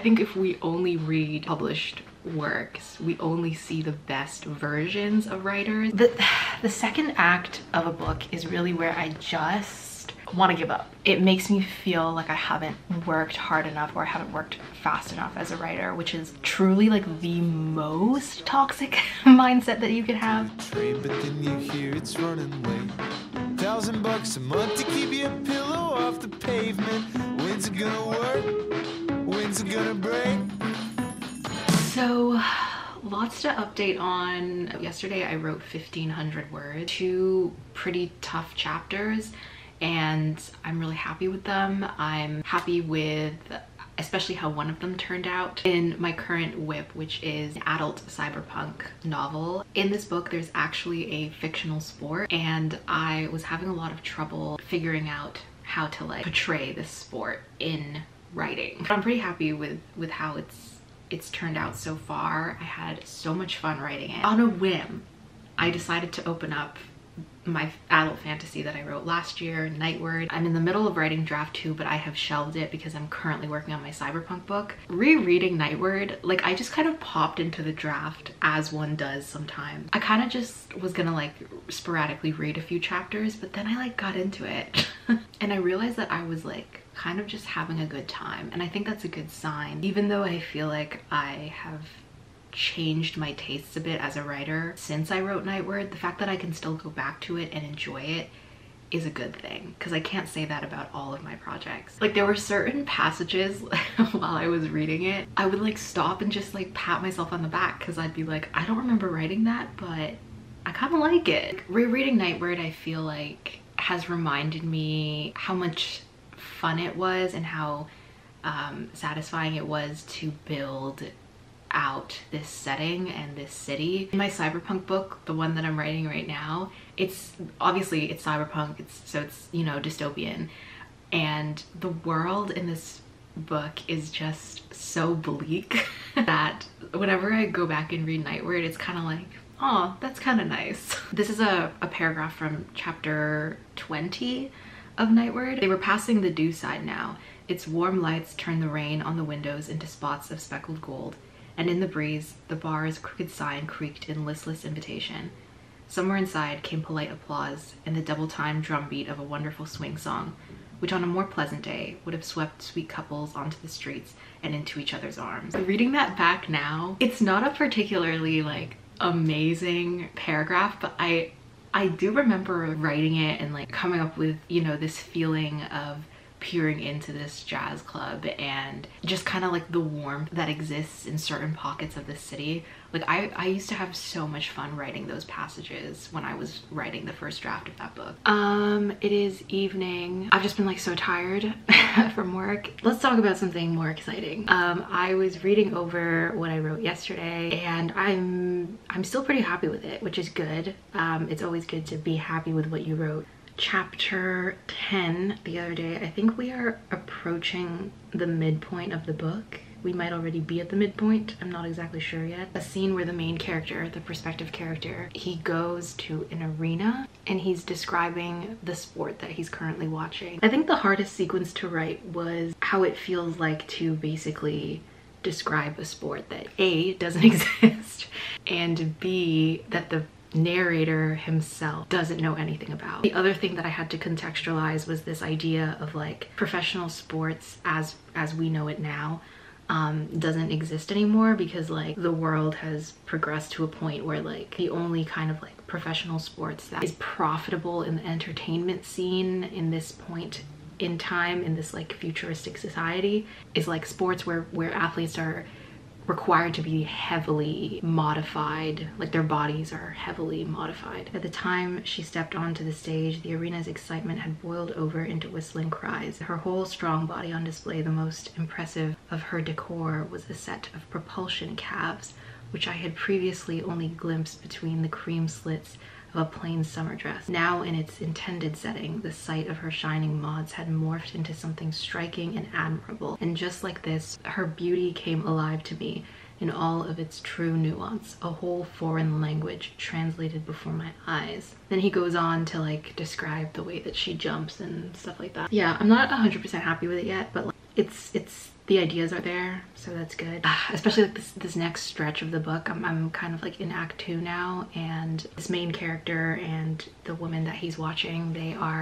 think if we only read published works, we only see the best versions of writers. The second act of a book is really where I just want to give up. It makes me feel like I haven't worked hard enough, or I haven't worked fast enough as a writer, which is truly like the most toxic mindset that you can have. Train, but then you hear it's running late. $1,000 a month to keep your pillow off the pavement. When's it gonna work? When's it gonna break? So lots to update on. Yesterday I wrote 1,500 words, 2 pretty tough chapters, and I'm really happy with them. I'm happy with especially how one of them turned out. In my current whip, which is an adult cyberpunk novel, in this book there's actually a fictional sport, and I was having a lot of trouble figuring out how to like portray this sport in writing. But I'm pretty happy with how it's turned out so far. I had so much fun writing it. On a whim, I decided to open up my adult fantasy that I wrote last year, Nightward. I'm in the middle of writing draft 2, but I have shelved it because I'm currently working on my cyberpunk book. Rereading Nightward, like I just kind of popped into the draft as one does sometimes. I kind of just was gonna like sporadically read a few chapters, but then I like got into it and I realized that I was like kind of just having a good time, and I think that's a good sign. Even though I feel like I have changed my tastes a bit as a writer since I wrote Nightward, the fact that I can still go back to it and enjoy it is a good thing, because I can't say that about all of my projects. Like there were certain passages while I was reading it, I would like stop and just like pat myself on the back, because I'd be like, I don't remember writing that, but I kind of like it. Rereading Nightward, I feel like has reminded me how much fun it was and how satisfying it was to build out this setting and this city. In my cyberpunk book, the one that I'm writing right now, it's cyberpunk, it's you know, dystopian, and the world in this book is just so bleak that whenever I go back and read Nightward, it's kind of like, oh, that's kind of nice. This is a paragraph from chapter 20 of Nightward. They were passing the dew side now. Its warm lights turned the rain on the windows into spots of speckled gold, and in the breeze, the bar's crooked sign creaked in listless invitation. Somewhere inside came polite applause and the double-time drumbeat of a wonderful swing song, which on a more pleasant day would have swept sweet couples onto the streets and into each other's arms. Reading that back now, it's not a particularly like amazing paragraph, but I do remember writing it and like coming up with, you know, this feeling of peering into this jazz club and just kind of like the warmth that exists in certain pockets of the city. Like I used to have so much fun writing those passages when I was writing the first draft of that book. It is evening. I've just been like so tired from work. Let's talk about something more exciting. I was reading over what I wrote yesterday, and I'm still pretty happy with it, which is good. It's always good to be happy with what you wrote. Chapter 10 the other day, I think we are approaching the midpoint of the book. We might already be at the midpoint, I'm not exactly sure yet. A scene where the main character, the prospective character, he goes to an arena and he's describing the sport that he's currently watching. I think the hardest sequence to write was how it feels like to basically describe a sport that A, doesn't exist, and B, that the narrator himself doesn't know anything about. The other thing that I had to contextualize was this idea of like professional sports as we know it now doesn't exist anymore, because like the world has progressed to a point where like the only kind of like professional sports that is profitable in the entertainment scene in this point in time, in this like futuristic society, is like sports where athletes are required to be heavily modified, like their bodies are heavily modified. At the time she stepped onto the stage, the arena's excitement had boiled over into whistling cries. Her whole strong body on display, the most impressive of her decor was a set of propulsion calves, which I had previously only glimpsed between the cream slits of a plain summer dress. Now in its intended setting, the sight of her shining mods had morphed into something striking and admirable. And just like this, her beauty came alive to me in all of its true nuance, a whole foreign language translated before my eyes. Then he goes on to like describe the way that she jumps and stuff like that. Yeah, I'm not 100% happy with it yet, but like, it's the ideas are there, so that's good. Especially like this next stretch of the book. I'm kind of like in act 2 now, and this main character and the woman that he's watching,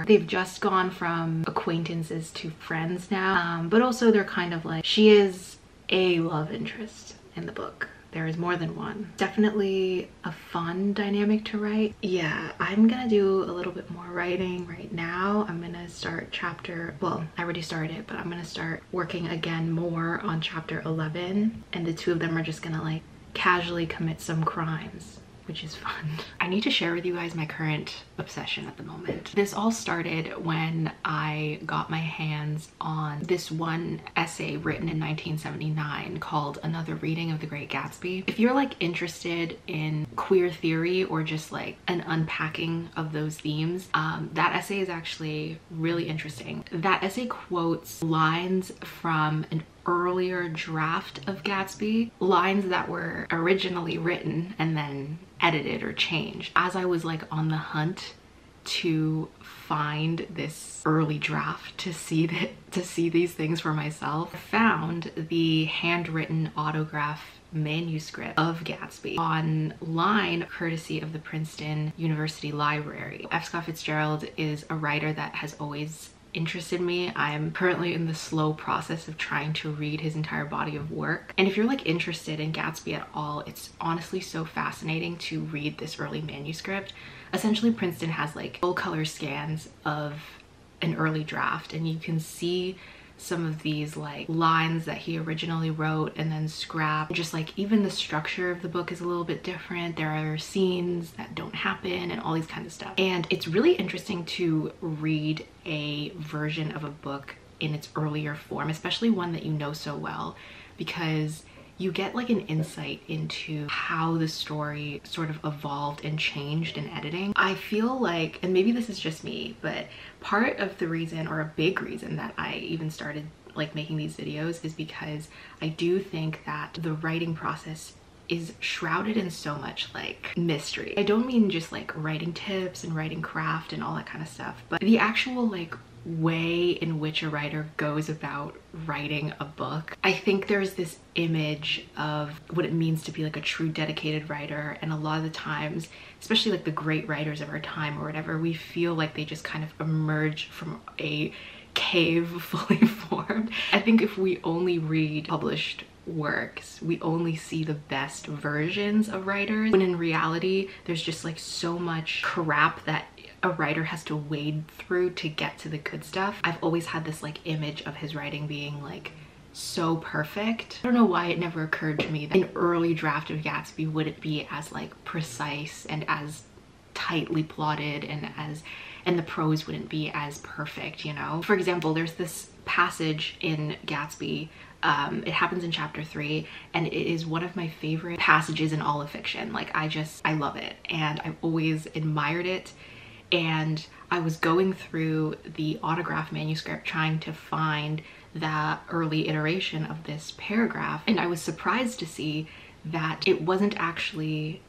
they've just gone from acquaintances to friends now, but also they're kind of like, she is a love interest in the book. There is more than one. Definitely a fun dynamic to write. Yeah, I'm gonna do a little bit more writing right now. I'm gonna start well, I already started it, but I'm gonna start working again more on chapter 11. And the two of them are just gonna like casually commit some crimes, which is fun. I need to share with you guys my current obsession at the moment. This all started when I got my hands on this one essay written in 1979 called Another Reading of the Great Gatsby. If you're like interested in queer theory or just like an unpacking of those themes, that essay is actually really interesting. That essay quotes lines from an earlier draft of Gatsby, lines that were originally written and then edited or changed. As I was like on the hunt to find this early draft to see these things for myself, I found the handwritten autograph manuscript of Gatsby online, courtesy of the Princeton University Library. F. Scott Fitzgerald is a writer that has always interested me. I'm currently in the slow process of trying to read his entire body of work. And if you're like interested in Gatsby at all, it's honestly so fascinating to read this early manuscript. Essentially, Princeton has like full color scans of an early draft, and you can see some of these like lines that he originally wrote and then scrapped. Just like even the structure of the book is a little bit different. There are scenes that don't happen and all these kinds of stuff. And it's really interesting to read a version of a book in its earlier form, especially one that you know so well, because you get like an insight into how the story sort of evolved and changed in editing. I feel like, and maybe this is just me, but part of the reason, or a big reason, that I even started like making these videos is because I do think that the writing process is shrouded in so much like mystery. I don't mean just like writing tips and writing craft and all that kind of stuff, but the actual like way in which a writer goes about writing a book. I think there's this image of what it means to be like a true dedicated writer, and a lot of the times, especially like the great writers of our time or whatever, we feel like they just kind of emerge from a cave fully formed. I think if we only read published works, we only see the best versions of writers, when in reality there's just like so much crap that a writer has to wade through to get to the good stuff. I've always had this like image of his writing being like so perfect. I don't know why it never occurred to me that an early draft of Gatsby wouldn't be as like precise and as tightly plotted and the prose wouldn't be as perfect, you know? For example, there's this passage in Gatsby, it happens in chapter 3, and it is one of my favorite passages in all of fiction. Like I love it, and I've always admired it. And I was going through the autograph manuscript trying to find that early iteration of this paragraph, and I was surprised to see that it wasn't actually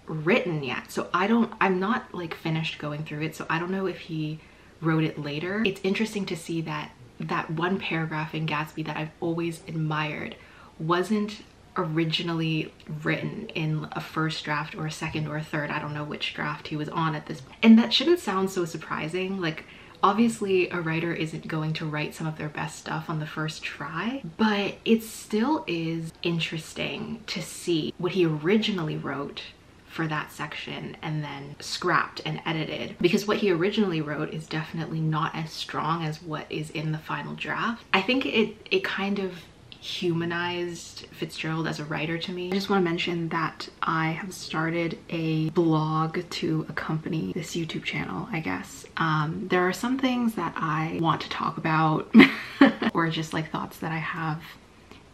written yet. So I'm not like finished going through it, so I don't know if he wrote it later. It's interesting to see that that one paragraph in Gatsby that I've always admired wasn't originally written in a first draft or a second or a third. I don't know which draft he was on at this point. And that shouldn't sound so surprising. Like obviously a writer isn't going to write some of their best stuff on the first try, but it still is interesting to see what he originally wrote for that section and then scrapped and edited, because what he originally wrote is definitely not as strong as what is in the final draft. I think it kind of humanized Fitzgerald as a writer to me. I just want to mention that I have started a blog to accompany this YouTube channel, I guess. There are some things that I want to talk about or just like thoughts that I have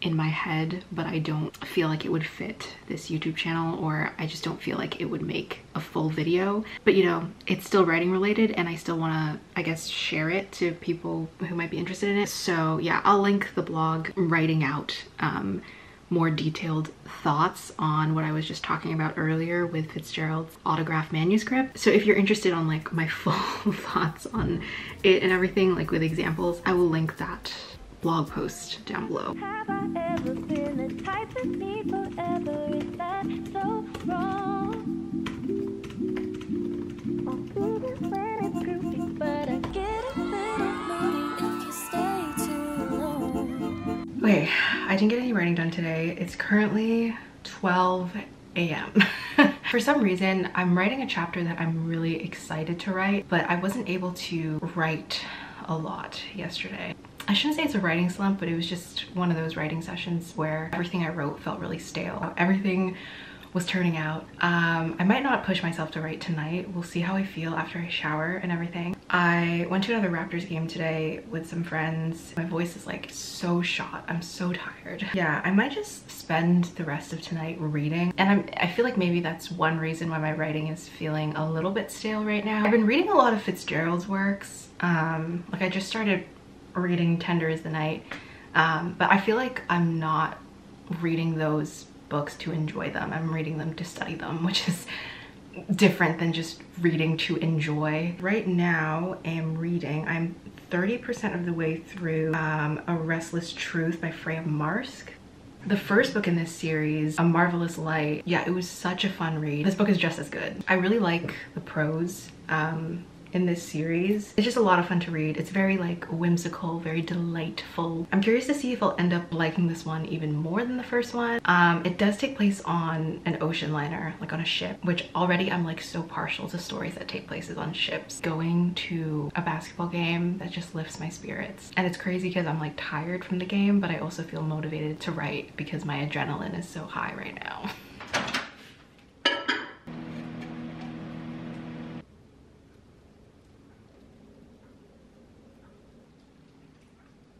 in my head, but I don't feel like it would fit this YouTube channel, or I just don't feel like it would make a full video. But you know, it's still writing related and I still want to, I guess, share it to people who might be interested in it. So yeah, I'll link the blog writing out more detailed thoughts on what I was just talking about earlier with Fitzgerald's autograph manuscript. So if you're interested on like my full thoughts on it and everything, like with examples, I will link that blog post down below. Have I ever been the type of people ever? Is that so wrong? I'll do this when it's groovy, but I get a little moody if you stay too long. Okay, I didn't get any writing done today. It's currently 12 a.m. For some reason, I'm writing a chapter that I'm really excited to write, but I wasn't able to write a lot yesterday. I shouldn't say it's a writing slump, but it was just one of those writing sessions where everything I wrote felt really stale. Everything was turning out. I might not push myself to write tonight. We'll see how I feel after I shower and everything. I went to another Raptors game today with some friends. My voice is like so shot. I'm so tired. Yeah, I might just spend the rest of tonight reading. And I feel like maybe that's one reason why my writing is feeling a little bit stale right now. I've been reading a lot of Fitzgerald's works. Like I just started reading Tender is the Night. But I feel like I'm not reading those books to enjoy them. I'm reading them to study them, which is different than just reading to enjoy. Right now I'm 30% of the way through A Restless Truth by Freya Marsk. The first book in this series, A Marvelous Light, yeah, it was such a fun read. This book is just as good. I really like the prose in this series. It's just a lot of fun to read. It's very like whimsical, very delightful. I'm curious to see if I'll end up liking this one even more than the first one. It does take place on an ocean liner, like on a ship, which already I'm like so partial to stories that take places on ships. Going to a basketball game, that just lifts my spirits. And it's crazy because I'm like tired from the game, but I also feel motivated to write because my adrenaline is so high right now.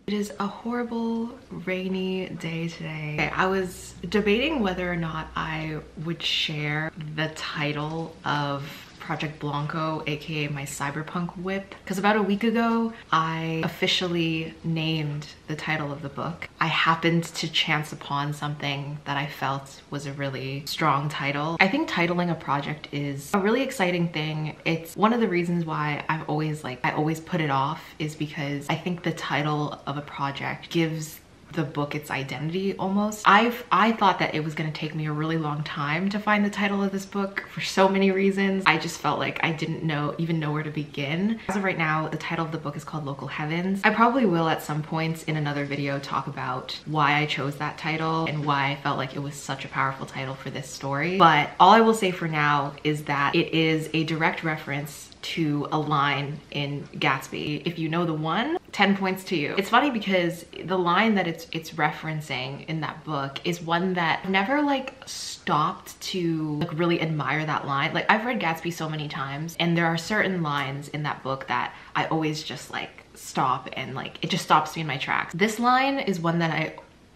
It is a horrible rainy day today. Okay, I was debating whether or not I would share the title of Project Blanco, aka my cyberpunk whip, because about a week ago I officially named the title of the book. I happened to chance upon something that I felt was a really strong title. I think titling a project is a really exciting thing. It's one of the reasons why I always put it off, is because I think the title of a project gives the book its identity almost. I thought that it was going to take me a really long time to find the title of this book for so many reasons. I just felt like I didn't even know where to begin. As of right now, the title of the book is called Local Heavens. I probably will at some points in another video talk about why I chose that title and why I felt like it was such a powerful title for this story. But all I will say for now is that it is a direct reference to a line in Gatsby. If you know the one, 10 points to you. It's funny because the line that it's referencing in that book is one that I've never like stopped to like really admire that line. Like I've read Gatsby so many times and there are certain lines in that book that I always just like stop and like it just stops me in my tracks. This line is one that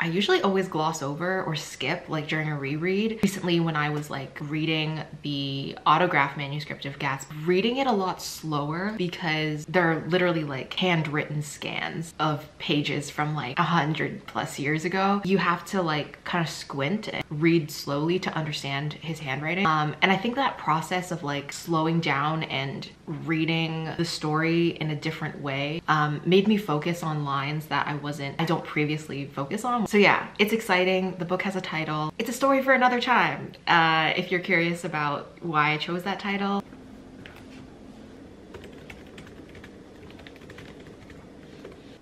I usually always gloss over or skip like during a reread. Recently when I was like reading the autograph manuscript of Gatsby, reading it a lot slower because they're literally like handwritten scans of pages from like 100+ years ago. You have to like kind of squint and read slowly to understand his handwriting. And I think that process of like slowing down and reading the story in a different way made me focus on lines that I don't previously focus on. So yeah, it's exciting. The book has a title. It's a story for another time. If you're curious about why I chose that title.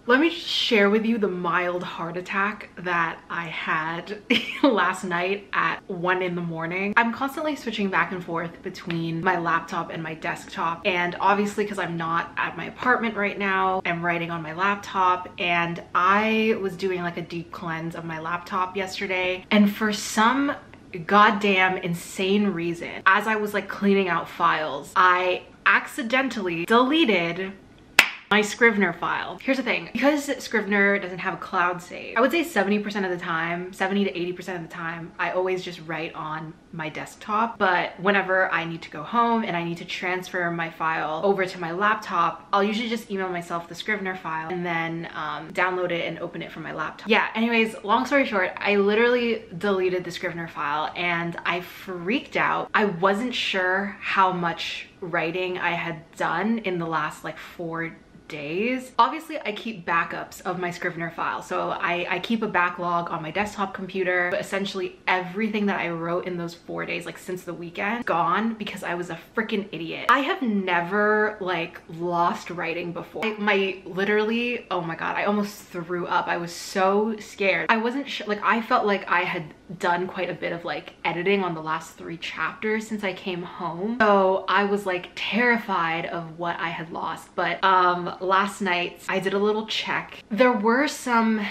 Let me share with you the mild heart attack that I had last night at 1 in the morning. I'm constantly switching back and forth between my laptop and my desktop. And obviously because I'm not at my apartment right now, I'm writing on my laptop, and I was doing like a deep cleanse of my laptop yesterday. And for some goddamn insane reason, as I was like cleaning out files, I accidentally deleted my Scrivener file. Here's the thing, because Scrivener doesn't have a cloud save, I would say 70% of the time, 70 to 80% of the time, I always just write on my desktop. But whenever I need to go home and I need to transfer my file over to my laptop, I'll usually just email myself the Scrivener file and then download it and open it from my laptop. Yeah, anyways, long story short, I literally deleted the Scrivener file and I freaked out. I wasn't sure how much writing I had done in the last like 4 days. Obviously, I keep backups of my Scrivener file. So I keep a backlog on my desktop computer, but essentially everything that I wrote in those 4 days, like since the weekend, gone because I was a freaking idiot. I have never like lost writing before. Literally, oh my God, I almost threw up. I was so scared. I wasn't sure, like I felt like I had done quite a bit of like editing on the last 3 chapters since I came home. So I was like terrified of what I had lost. But last night I did a little check. There were some,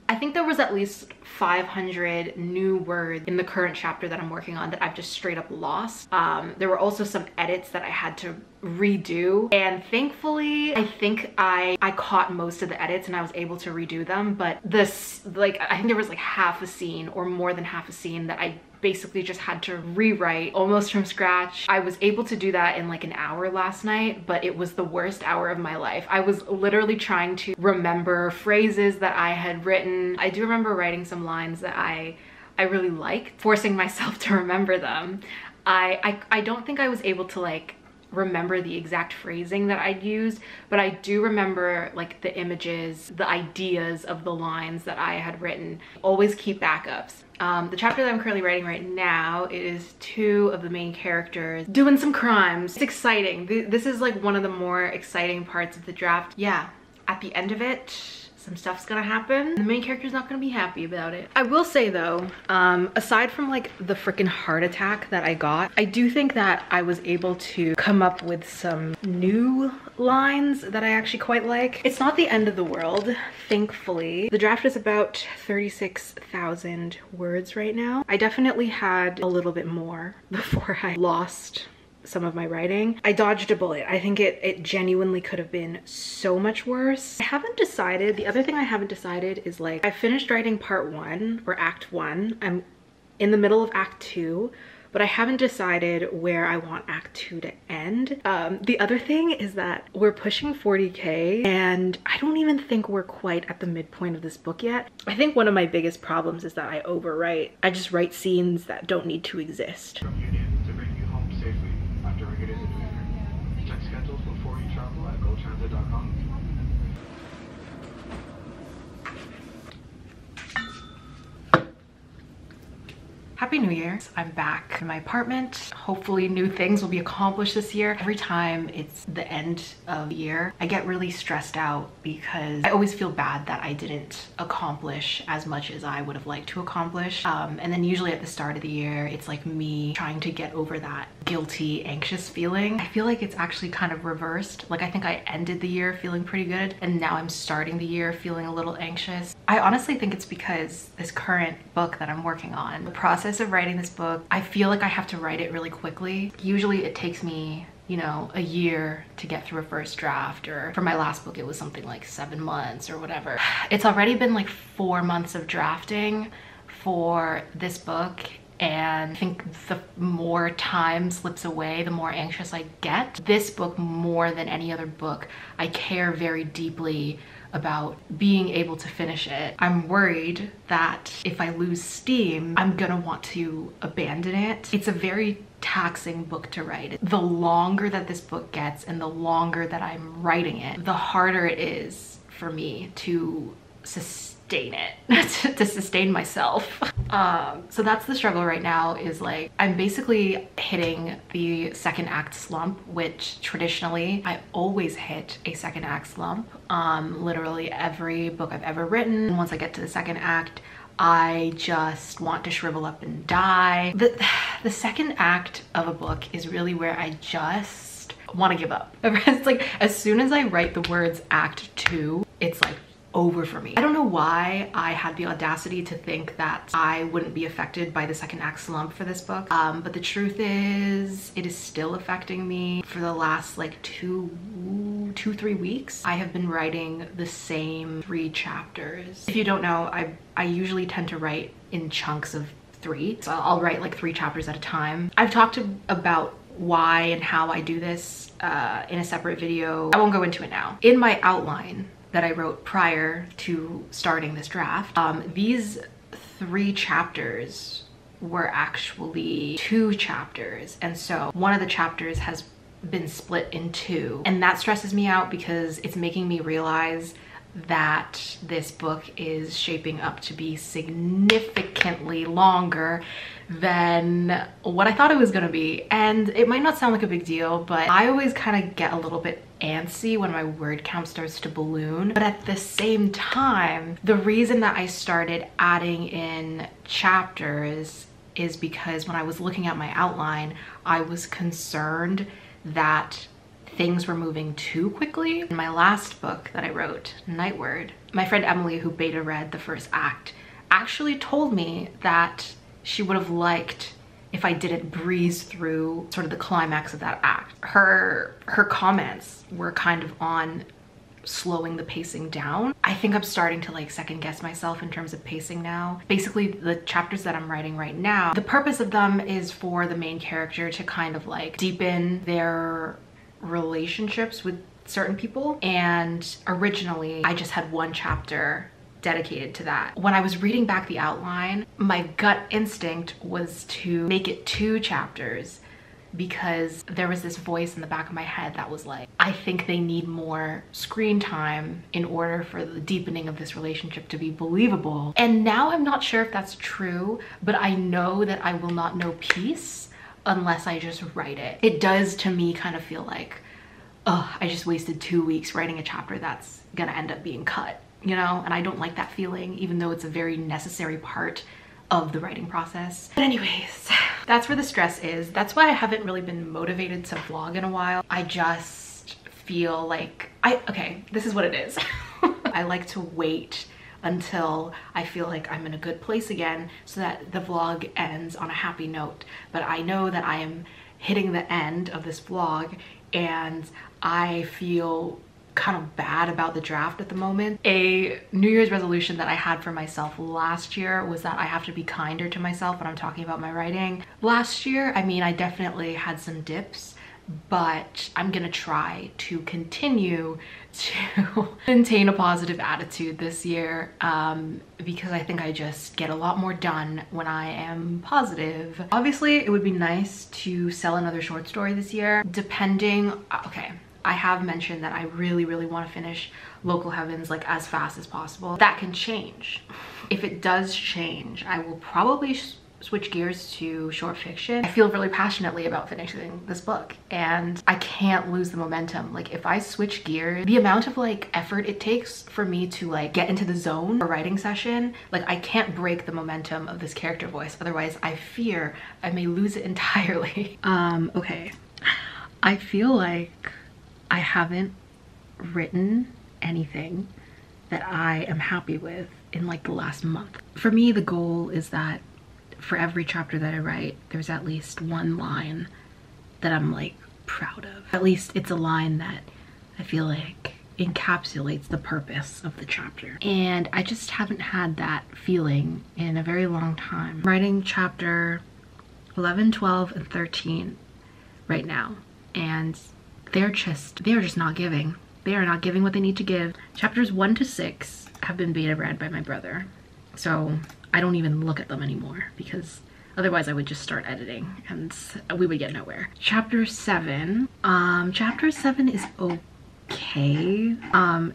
I think there was at least 500 new words in the current chapter that I'm working on that I've just straight up lost. There were also some edits that I had to redo, and thankfully I think I caught most of the edits and I was able to redo them. But this, like, I think there was like half a scene or more than half a scene that I basically just had to rewrite almost from scratch. I was able to do that in like an hour last night, but it was the worst hour of my life. I was literally trying to remember phrases that I had written. I do remember writing some lines that I really liked, forcing myself to remember them. I don't think I was able to like remember the exact phrasing that I'd used, but I do remember like the images, the ideas of the lines that I had written. Always keep backups. The chapter that I'm currently writing right now is 2 of the main characters doing some crimes. It's exciting. This is like one of the more exciting parts of the draft. Yeah, at the end of it, some stuff's gonna happen. The main character's not gonna be happy about it. I will say though, aside from like the freaking heart attack that I got, I do think that I was able to come up with some new lines that I actually quite like. It's not the end of the world, thankfully. The draft is about 36,000 words right now. I definitely had a little bit more before I lost some of my writing. I dodged a bullet. I think it genuinely could have been so much worse. I haven't decided. The other thing I haven't decided is like, I finished writing part 1 or act 1. I'm in the middle of act 2, but I haven't decided where I want act 2 to end. The other thing is that we're pushing 40K and I don't even think we're quite at the midpoint of this book yet. I think one of my biggest problems is that I overwrite. I just write scenes that don't need to exist. Happy New Year. I'm back in my apartment. Hopefully new things will be accomplished this year. Every time it's the end of the year, I get really stressed out because I always feel bad that I didn't accomplish as much as I would have liked to accomplish. And then usually at the start of the year, it's like me trying to get over that guilty, anxious feeling. I feel like it's actually kind of reversed. Like I think I ended the year feeling pretty good and now I'm starting the year feeling a little anxious. I honestly think it's because this current book that I'm working on, the process of writing this book, I feel like I have to write it really quickly. Usually it takes me, you know, a year to get through a first draft, or for my last book it was something like 7 months or whatever. It's already been like 4 months of drafting for this book, and I think the more time slips away, the more anxious I get. This book, more than any other book, I care very deeply about being able to finish it. I'm worried that if I lose steam, I'm gonna want to abandon it. It's a very taxing book to write. The longer that this book gets and the longer that I'm writing it, the harder it is for me to sustain it, to sustain myself. So that's the struggle right now, is like I'm basically hitting the second act slump, which traditionally I always hit a second act slump. Literally every book I've ever written, once I get to the second act, I just want to shrivel up and die. The second act of a book is really where I just want to give up. It's like as soon as I write the words act 2, it's like over for me. I don't know why I had the audacity to think that I wouldn't be affected by the second act slump for this book, but the truth is it is still affecting me. For the last like 2-3 weeks, I have been writing the same 3 chapters. If you don't know, I usually tend to write in chunks of 3, so I'll write like 3 chapters at a time. I've talked about why and how I do this in a separate video. I won't go into it now. In my outline that I wrote prior to starting this draft, these 3 chapters were actually 2 chapters, and so one of the chapters has been split in two, and that stresses me out because it's making me realize that this book is shaping up to be significantly longer than what I thought it was gonna be. And it might not sound like a big deal, but I always kind of get a little bit antsy when my word count starts to balloon. But at the same time, the reason that I started adding in chapters is because when I was looking at my outline, I was concerned that things were moving too quickly. In my last book that I wrote, Nightward, my friend Emily, who beta read the first act, actually told me that she would have liked if I didn't breeze through sort of the climax of that act. Her comments were kind of on slowing the pacing down. I think I'm starting to like second guess myself in terms of pacing now. Basically, the chapters that I'm writing right now, the purpose of them is for the main character to kind of like deepen their relationships with certain people, and originally I just had one chapter dedicated to that. When I was reading back the outline, my gut instinct was to make it 2 chapters because there was this voice in the back of my head that was like, I think they need more screen time in order for the deepening of this relationship to be believable. And now I'm not sure if that's true, but I know that I will not know peace unless I just write it. It does to me kind of feel like, oh, I just wasted 2 weeks writing a chapter that's gonna end up being cut, you know? And I don't like that feeling, even though it's a very necessary part of the writing process. But anyways, that's where the stress is. That's why I haven't really been motivated to vlog in a while. I just feel like, okay, this is what it is. I like to wait until I feel like I'm in a good place again so that the vlog ends on a happy note. But I know that I am hitting the end of this vlog and I feel kind of bad about the draft at the moment. A New Year's resolution that I had for myself last year was that I have to be kinder to myself when I'm talking about my writing. Last year, I mean, I definitely had some dips, but I'm gonna try to continue to maintain a positive attitude this year because I think I just get a lot more done when I am positive. Obviously, it would be nice to sell another short story this year, depending, okay, I have mentioned that I really want to finish Local Heavens like as fast as possible. That can change. If it does change, I will probably switch gears to short fiction. I feel really passionately about finishing this book and I can't lose the momentum. Like if I switch gears, the amount of like effort it takes for me to like get into the zone for a writing session, like I can't break the momentum of this character voice. Otherwise I fear I may lose it entirely. Okay. I feel like I haven't written anything that I am happy with in like the last month. For me, the goal is that for every chapter that I write, there's at least one line that I'm like proud of. At least it's a line that I feel like encapsulates the purpose of the chapter. And I just haven't had that feeling in a very long time. I'm writing chapter 11, 12, and 13 right now. And they're just not giving. They are not giving what they need to give. Chapters 1 to 6 have been beta read by my brother. So I don't even look at them anymore because otherwise I would just start editing and we would get nowhere. Chapter 7 is okay.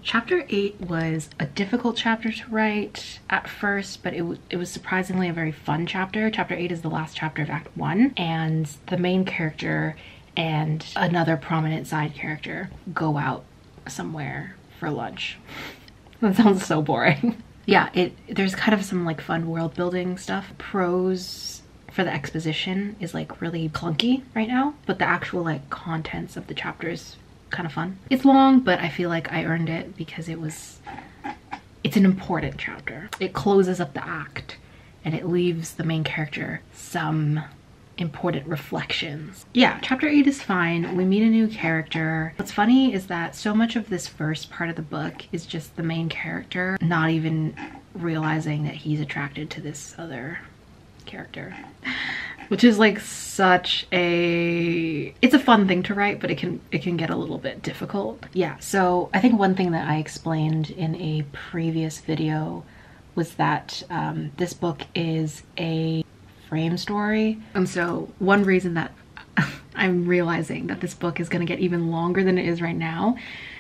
Chapter 8 was a difficult chapter to write at first, but it was surprisingly a very fun chapter. Chapter 8 is the last chapter of Act 1 and the main character and another prominent side character go out somewhere for lunch. That sounds so boring. Yeah, there's kind of some like fun world building stuff. Prose for the exposition is like really clunky right now, but the actual like contents of the chapter is kind of fun. It's long, but I feel like I earned it because it's an important chapter. It closes up the act and it leaves the main character some important reflections. Yeah, chapter 8 is fine. We meet a new character. What's funny is that so much of this first part of the book is just the main character not even realizing that he's attracted to this other character, which is like such a, it's a fun thing to write, but it can get a little bit difficult. Yeah, so I think one thing that I explained in a previous video was that this book is a frame story. And so one reason that I I'm realizing that this book is going to get even longer than it is right now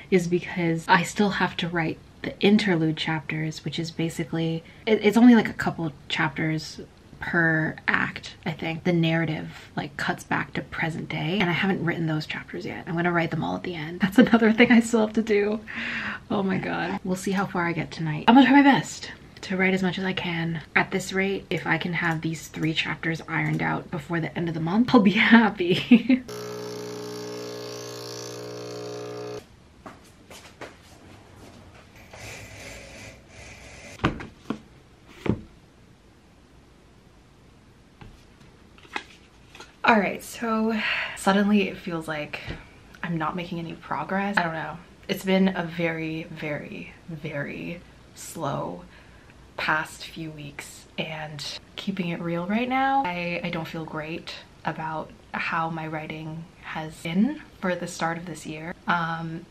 is because I still have to write the interlude chapters, which is basically, it's only like a couple chapters per act. I think the narrative like cuts back to present day, and I haven't written those chapters yet. I'm gonna write them all at the end. That's another thing I still have to do. Oh my god. We'll see how far I get tonight. I'm gonna try my best to write as much as I can. At this rate, if I can have these 3 chapters ironed out before the end of the month, I'll be happy. All right, so suddenly it feels like I'm not making any progress. I don't know. It's been a very, very, very slow past few weeks, and keeping it real right now, I don't feel great about how my writing has been for the start of this year.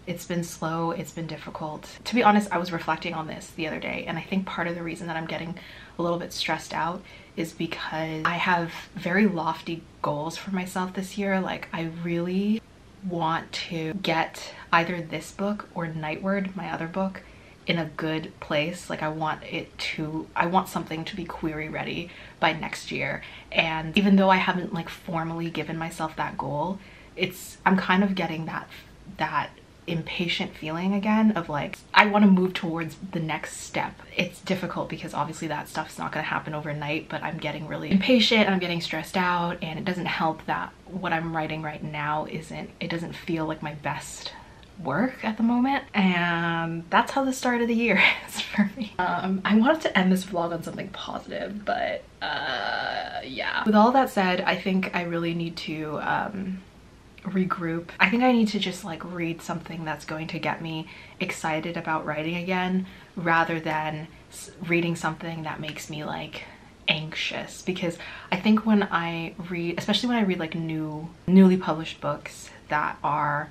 It's been slow, it's been difficult. To be honest, I was reflecting on this the other day, and I think part of the reason that I'm getting a little bit stressed out is because I have very lofty goals for myself this year. Like, I really want to get either this book or Nightward, my other book, in a good place. Like, I want something to be query ready by next year. And even though I haven't like formally given myself that goal, I'm kind of getting that impatient feeling again of like, I want to move towards the next step. It's difficult because obviously that stuff's not going to happen overnight, but I'm getting really impatient and I'm getting stressed out, and it doesn't help that what I'm writing right now doesn't feel like my best work at the moment, and that's how the start of the year is for me. I wanted to end this vlog on something positive, but yeah. With all that said, I think I really need to regroup. I think I need to just like read something that's going to get me excited about writing again, rather than reading something that makes me like anxious. Because I think when I read, especially when I read like newly published books that are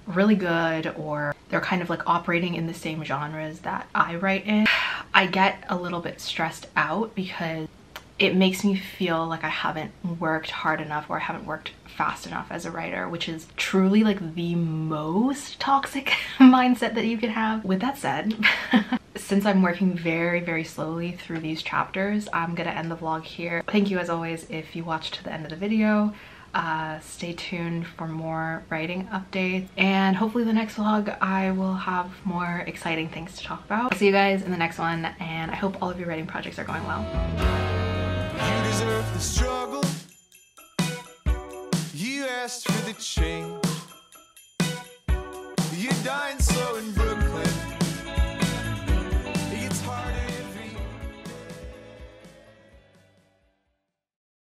really good, or they're kind of like operating in the same genres that I write in, I get a little bit stressed out because it makes me feel like I haven't worked hard enough, or I haven't worked fast enough as a writer, which is truly like the most toxic mindset that you can have. With that said, since I'm working very, very slowly through these chapters, I'm gonna end the vlog here. Thank you as always if you watched to the end of the video. Stay tuned for more writing updates, and hopefully the next vlog I will have more exciting things to talk about. I'll see you guys in the next one, and I hope all of your writing projects are going well. You deserve the struggle. You asked for the change.